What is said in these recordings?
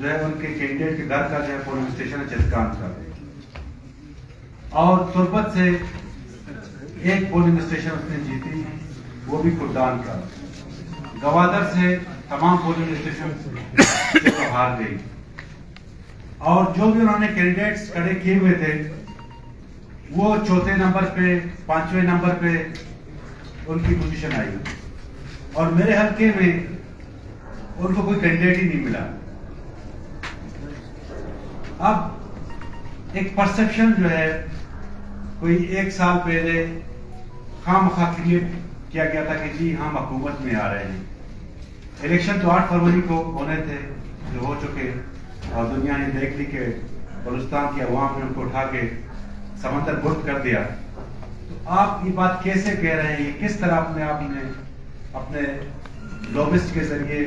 جو ہے ان کے کینڈیڈیٹ کے گھر کا جو ہے پولنگ اسٹیشن ہے چتکان کا، اور تربت سے ایک پولنگ اسٹیشن اس نے جیتی وہ بھی کردان کا، گوادر سے تمام پولنگ اسٹیشن سے ہار گئی، اور جو بھی انہوں نے کینڈیڈیٹس کھڑے کیے ہوئے تھے وہ چوتھے نمبر پہ 5ویں نمبر پہ ان کی پوزیشن آئی، اور میرے حلقے میں ان کو کوئی کینڈیڈیٹ ہی نہیں ملا۔ اب ایک پرسپشن جو ہے کوئی 1 سال پہلے خام خواہ کریٹ کیا گیا تھا کہ جی ہم حکومت میں آ رہے ہیں، الیکشن تو 8 فروری کو ہونے تھے جو ہو چکے، اور دنیا نے دیکھ لی کہ بلوچستان کی عوام نے ان کو اٹھا کے سمندر برد کر دیا۔ تو آپ یہ بات کیسے کہہ رہے ہیں، یہ کس طرح آپ نے اپنے لوبسٹ کے ذریعے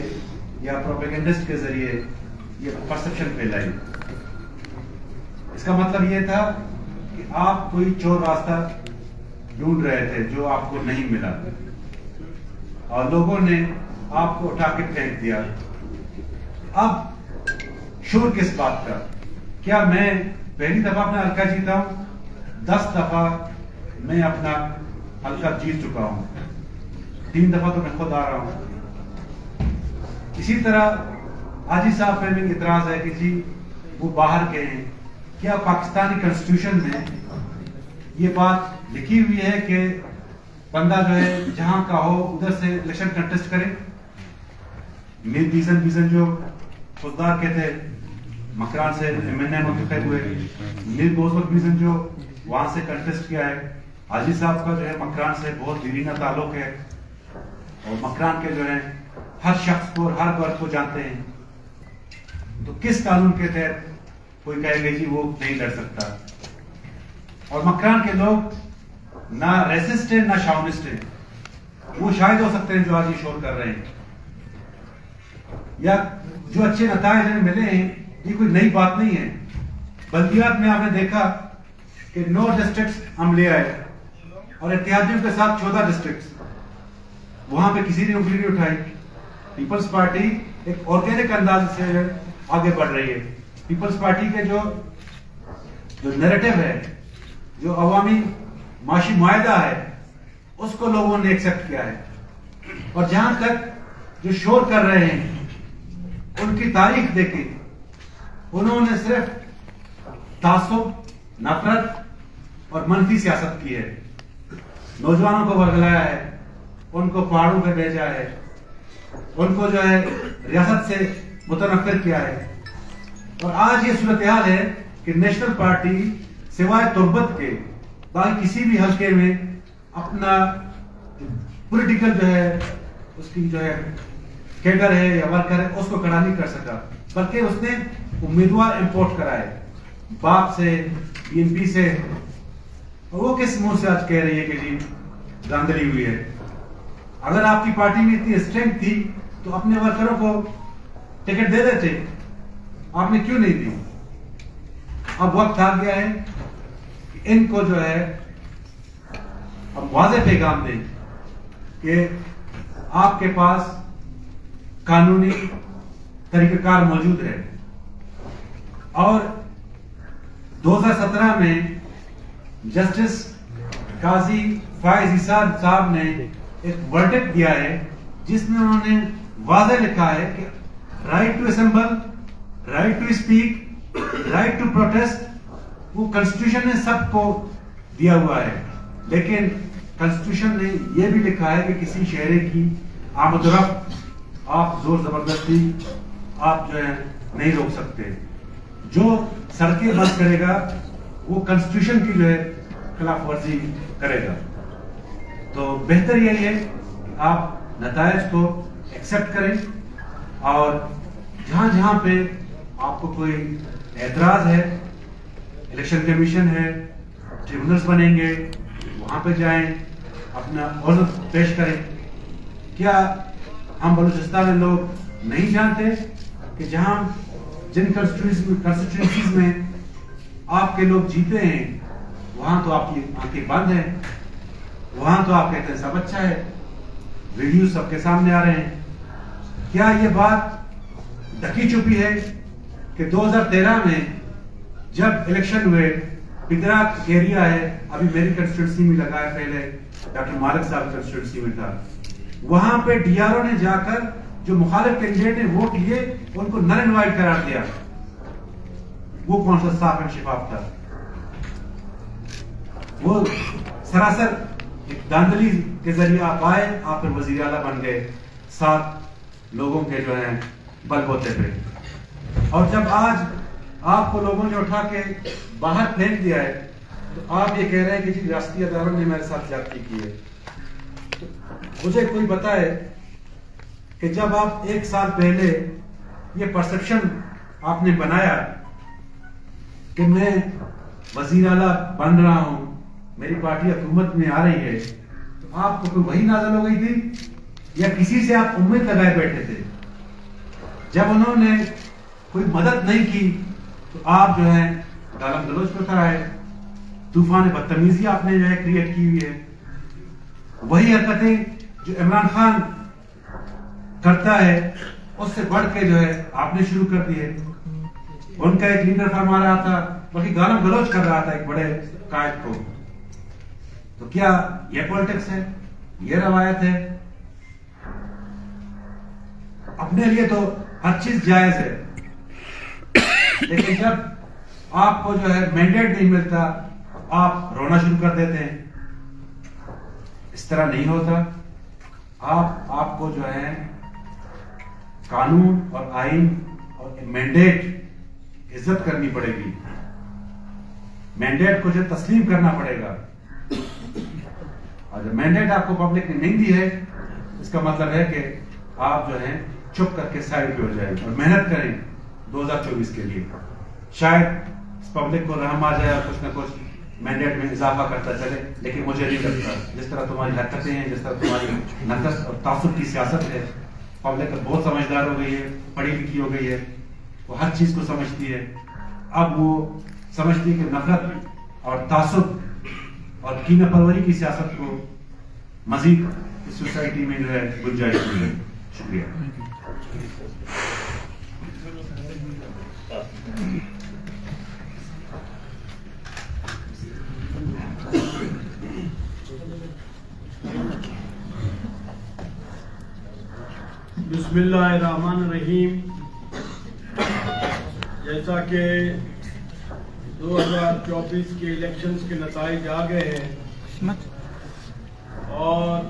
یا پروپیگنڈسٹ کے ذریعے یہ پرسپشن پھیلائی؟ اس کا مطلب یہ تھا کہ آپ کوئی چور راستہ ڈھونڈ رہے تھے جو آپ کو نہیں ملا، اور لوگوں نے آپ کو اٹھا کے پھینک دیا۔ اب شور کس بات کا؟ کیا میں پہلی دفعہ اپنا حلقہ جیتا ہوں؟ 10 دفعہ میں اپنا حلقہ جیت چکا ہوں، 3 دفعہ تو میں خود آ رہا ہوں۔ اسی طرح حاجی صاحب پہ بھی اعتراض ہے کہ جی وہ باہر کے ہیں۔ کیا پاکستانی کنسٹیٹیوشن میں یہ بات لکھی ہوئی ہے کہ بندہ جو ہے جہاں کا ہو ادھر سے الیکشن کنٹیسٹ کرے؟ میر بیزن جو خوددار کے تھے مکران سے MNA منتخب ہوئے، میر بوزبک بیزن جو وہاں سے کنٹیسٹ کیا ہے، حاجی صاحب کا جو ہے مکران سے بہت دیرینہ تعلق ہے، اور مکران کے جو ہے ہر شخص کو ہر ورگ کو جانتے ہیں۔ تو کس قانون کے تحت کوئی کہے گا جی وہ نہیں لڑ سکتا؟ اور مکران کے لوگ نہ ریسسٹ ہیں نہ شاونسٹ ہیں، وہ شاہد ہو سکتے ہیں جو آج یہ شور کر رہے ہیں، یا جو اچھے نتائج ہمیں ملے ہیں یہ کوئی نئی بات نہیں ہے۔ بلدیات میں آپ نے دیکھا کہ 9 ڈسٹرکٹس ہم لے آئے، اور اتحادیوں کے ساتھ 14 ڈسٹرکٹس، وہاں پہ کسی نے انگلی نہیں اٹھائی۔ پیپلز پارٹی ایک آرگینک انداز سے آگے بڑھ رہی ہے۔ پیپلز پارٹی کے جو نیریٹو ہے، جو عوامی معاشی معاہدہ ہے، اس کو لوگوں نے ایکسپٹ کیا ہے، اور جہاں تک جو شور کر رہے ہیں ان کی تاریخ دیکھیں، انہوں نے صرف تعصب، نفرت اور منفی سیاست کی ہے، نوجوانوں کو ورگلایا ہے، ان کو پہاڑوں پہ بھیجا ہے، ان کو جو ہے ریاست سے متنفر کیا ہے۔ اور آج یہ صورتحال ہے کہ نیشنل پارٹی سوائے تربت کے باقی کسی بھی حلقے میں اپنا پولیٹیکل جو ہے اس کی جو ہے کیڈر ہے یا ورکر ہے اس کو کھڑا نہیں کر سکا، بلکہ اس نے امیدوار امپورٹ کرائے باپ سے، BNP سے، اور وہ کس منہ سے آج کہہ رہی ہے کہ جی دھاندلی ہوئی ہے؟ اگر آپ کی پارٹی میں اتنی اسٹرینتھ تھی تو اپنے ورکروں کو ٹکٹ دے دیتے، آپ نے کیوں نہیں دی؟ اب وقت آ گیا ہے کہ ان کو جو ہے اب واضح پیغام دیں کہ آپ کے پاس قانونی طریقہ کار موجود ہے، اور 2017 میں جسٹس قاضی فائز عیسیٰ صاحب نے ایک ورڈکٹ دیا ہے جس میں انہوں نے واضح لکھا ہے کہ right to assemble, right to speak, right to protest وہ کنسٹیٹیوشن نے سب کو دیا ہوا ہے، لیکن کنسٹیٹیوشن نے یہ بھی لکھا ہے کہ کسی شہری کی آمد و رفت آپ زور زبردستی آپ جو ہے نہیں روک سکتے۔ جو سڑکیں بند کرے گا وہ کنسٹیٹیوشن کی جو ہے خلاف ورزی کرے گا۔ تو بہتر یہی ہے کہ آپ نتائج کو ایکسپٹ کریں، اور جہاں جہاں پہ آپ کو کوئی اعتراض ہے، الیکشن کمیشن ہے، ٹریبونلز بنیں گے، وہاں پہ جائیں، اپنا عذر پیش کریں۔ کیا ہم بلوچستان میں لوگ نہیں جانتے کہ جہاں جن کنسٹیٹوئنسیز میں آپ کے لوگ جیتے ہیں وہاں تو آپ کی آنکھیں بند ہیں، وہاں تو آپ کہتے ہیں سب اچھا ہے، ویڈیو سب کے سامنے آ رہے ہیں۔ کیا یہ بات ڈھکی چھپی ہے کہ 2013 میں جب الیکشن ہوئے، پدرات ایریا ہے، ابھی میری کنسٹیٹوئنسی میں لگا ہے، پہلے ڈاکٹر مالک صاحب کنسٹیٹوئنسی میں تھا، وہاں پہ ڈی آر او نے جا کر جو مخالف کینڈیڈیٹ نے ووٹ لیے ان کو نل انوائٹ قرار دیا. وہ کون سا صاف اینڈ شفاف تھا؟ وہ سراسر ایک داندلی کے ذریعے آپ آئے، آپ پھر وزیر اعلیٰ بن گئے 7 لوگوں کے جو ہیں بل بوتے پہ. اور جب آج آپ کو لوگوں نے اٹھا کے باہر پھینک دیا ہے تو آپ یہ کہہ رہے ہیں کہ جی ریاستی اداروں نے میرے ساتھ زیادتی کی ہے. مجھے کوئی بتائے کہ جب آپ 1 سال پہلے یہ پرسپشن آپ نے بنایا کہ میں وزیر اعلیٰ بن رہا ہوں، میری پارٹی حکومت میں آ رہی ہے، تو آپ کو کوئی وحی نازل ہو گئی تھی یا کسی سے آپ امید لگائے بیٹھے تھے؟ جب انہوں نے کوئی مدد نہیں کی تو آپ جو ہے گالم گلوچ پہ کھڑا ہے، طوفان بدتمیزی آپ نے جو ہے کریٹ کی ہوئی ہے. وہی حرکتیں جو عمران خان کرتا ہے اس سے بڑھ کے جو ہے آپ نے شروع کر دی ہے. ان کا ایک لیڈر فرما رہا تھا، بلکہ گالم گلوچ کر رہا تھا ایک بڑے قائد کو. تو کیا یہ پولیٹکس ہے؟ یہ روایت ہے؟ اپنے لیے تو ہر چیز جائز ہے، لیکن جب آپ کو جو ہے مینڈیٹ نہیں ملتا آپ رونا شروع کر دیتے ہیں. اس طرح نہیں ہوتا. آپ کو جو ہے قانون اور آئین اور مینڈیٹ عزت کرنی پڑے گی. مینڈیٹ کو جو تسلیم کرنا پڑے گا. اور جب مینڈیٹ آپ کو پبلک نے نہیں دی ہے، اس کا مطلب ہے کہ آپ جو ہے چپ کر کے سائڈ پہ ہو جائیں اور محنت کریں 2024 کے لیے. شاید اس پبلک کو رحم آ جائے اور کچھ نہ کچھ مینڈیٹ میں اضافہ کرتا چلے، لیکن مجھے نہیں لگتا. جس طرح تمہاری حرکتیں ہیں، جس طرح تمہاری نفرت اور تعصب کی سیاست ہے، پبلک بہت سمجھدار ہو گئی ہے، پڑھی لکھی ہو گئی ہے، وہ ہر چیز کو سمجھتی ہے. اب وہ سمجھتی ہے کہ نفرت اور تعصب اور کینہ پروری کی سیاست کو مزید اس سوسائٹی میں جو ہے گنجائش نہیں ہے. شکریہ. بسم اللہ الرحمن الرحیم. جیسا کہ 2024 کے الیکشنز کے نتائج آ گئے ہیں اور